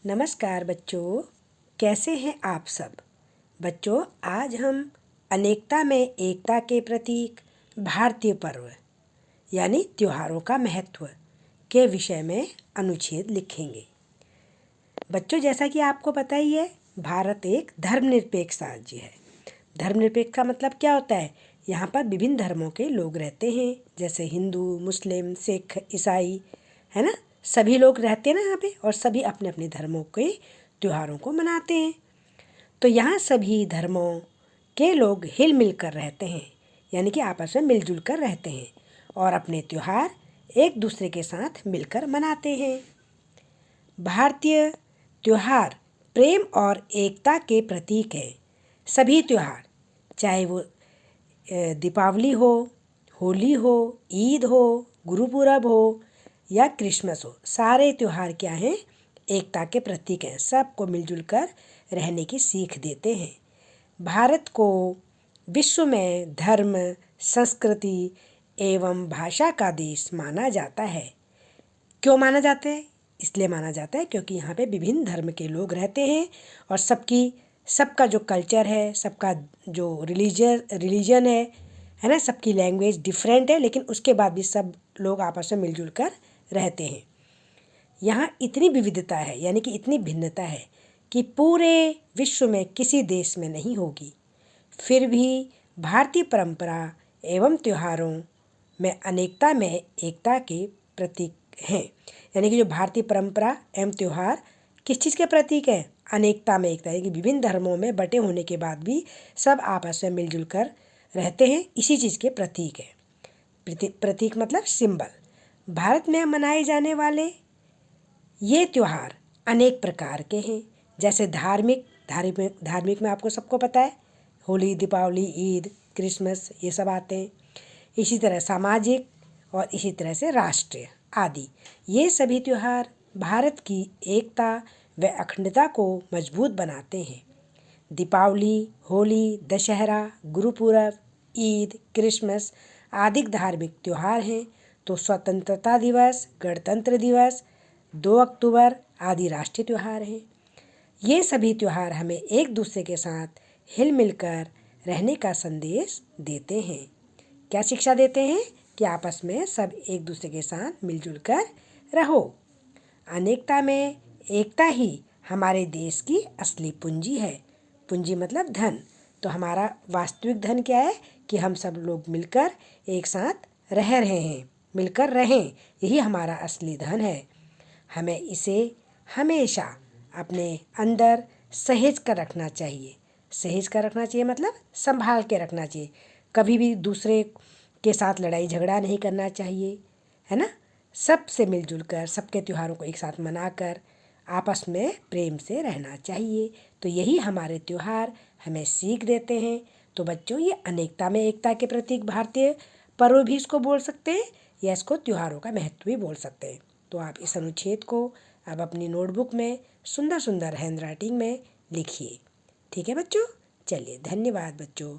नमस्कार बच्चों, कैसे हैं आप सब। बच्चों, आज हम अनेकता में एकता के प्रतीक भारतीय पर्व यानी त्योहारों का महत्व के विषय में अनुच्छेद लिखेंगे। बच्चों, जैसा कि आपको पता ही है, भारत एक धर्मनिरपेक्ष राज्य है। धर्मनिरपेक्ष का मतलब क्या होता है? यहाँ पर विभिन्न धर्मों के लोग रहते हैं, जैसे हिंदू, मुस्लिम, सिख, ईसाई, है ना। सभी लोग रहते हैं ना यहाँ पे, और सभी अपने अपने धर्मों के त्योहारों को मनाते हैं। तो यहाँ सभी धर्मों के लोग हिल मिल कर रहते हैं, यानी कि आपस में मिलजुल कर रहते हैं और अपने त्योहार एक दूसरे के साथ मिलकर मनाते हैं। भारतीय त्योहार प्रेम और एकता के प्रतीक है। सभी त्योहार, चाहे वो दीपावली हो, होली हो, ईद हो, गुरुपूरब हो या क्रिसमस हो, सारे त्योहार क्या हैं? एकता के प्रतीक हैं। सबको मिलजुल कर रहने की सीख देते हैं। भारत को विश्व में धर्म, संस्कृति एवं भाषा का देश माना जाता है। क्यों माना जाता है? इसलिए माना जाता है क्योंकि यहाँ पे विभिन्न धर्म के लोग रहते हैं और सबका जो कल्चर है, सबका जो रिलीजन है ना, सबकी लैंग्वेज डिफरेंट है, लेकिन उसके बाद भी सब लोग आपस में मिलजुल कर रहते हैं। यहाँ इतनी विविधता है, यानी कि इतनी भिन्नता है कि पूरे विश्व में किसी देश में नहीं होगी। फिर भी भारतीय परंपरा एवं त्योहारों में अनेकता में एकता के प्रतीक हैं। यानी कि जो भारतीय परंपरा एवं त्यौहार किस चीज़ के प्रतीक है? अनेकता में एकता, यानी कि विभिन्न धर्मों में बटे होने के बाद भी सब आपस में मिलजुल कर रहते हैं, इसी चीज़ के प्रतीक है। प्रतीक मतलब सिंबल। भारत में मनाए जाने वाले ये त्यौहार अनेक प्रकार के हैं। जैसे धार्मिक में आपको सबको पता है, होली, दीपावली, ईद, क्रिसमस, ये सब आते हैं। इसी तरह सामाजिक और इसी तरह से राष्ट्रीय आदि, ये सभी त्यौहार भारत की एकता व अखंडता को मजबूत बनाते हैं। दीपावली, होली, दशहरा, गुरुपूरब, ईद, क्रिसमस आदि धार्मिक त्यौहार हैं। तो स्वतंत्रता दिवस, गणतंत्र दिवस, 2 अक्टूबर आदि राष्ट्रीय त्यौहार हैं। ये सभी त्यौहार हमें एक दूसरे के साथ हिल मिलकर रहने का संदेश देते हैं। क्या शिक्षा देते हैं? कि आपस में सब एक दूसरे के साथ मिलजुल कर रहो। अनेकता में एकता ही हमारे देश की असली पूंजी है। पूंजी मतलब धन। तो हमारा वास्तविक धन क्या है? कि हम सब लोग मिलकर एक साथ रह रहे हैं, मिलकर रहें, यही हमारा असली धन है। हमें इसे हमेशा अपने अंदर सहेज कर रखना चाहिए। सहेज कर रखना चाहिए मतलब संभाल के रखना चाहिए। कभी भी दूसरे के साथ लड़ाई झगड़ा नहीं करना चाहिए, है ना। सबसे मिलजुल कर, सबके त्योहारों को एक साथ मनाकर आपस में प्रेम से रहना चाहिए। तो यही हमारे त्योहार हमें सीख देते हैं। तो बच्चों, ये अनेकता में एकता के प्रतीक भारतीय पर्व भी इसको बोल सकते हैं, या इसको त्योहारों का महत्व भी बोल सकते हैं। तो आप इस अनुच्छेद को अब अपनी नोटबुक में सुंदर सुंदर हैंडराइटिंग में लिखिए। ठीक है बच्चों? चलिए, धन्यवाद बच्चों।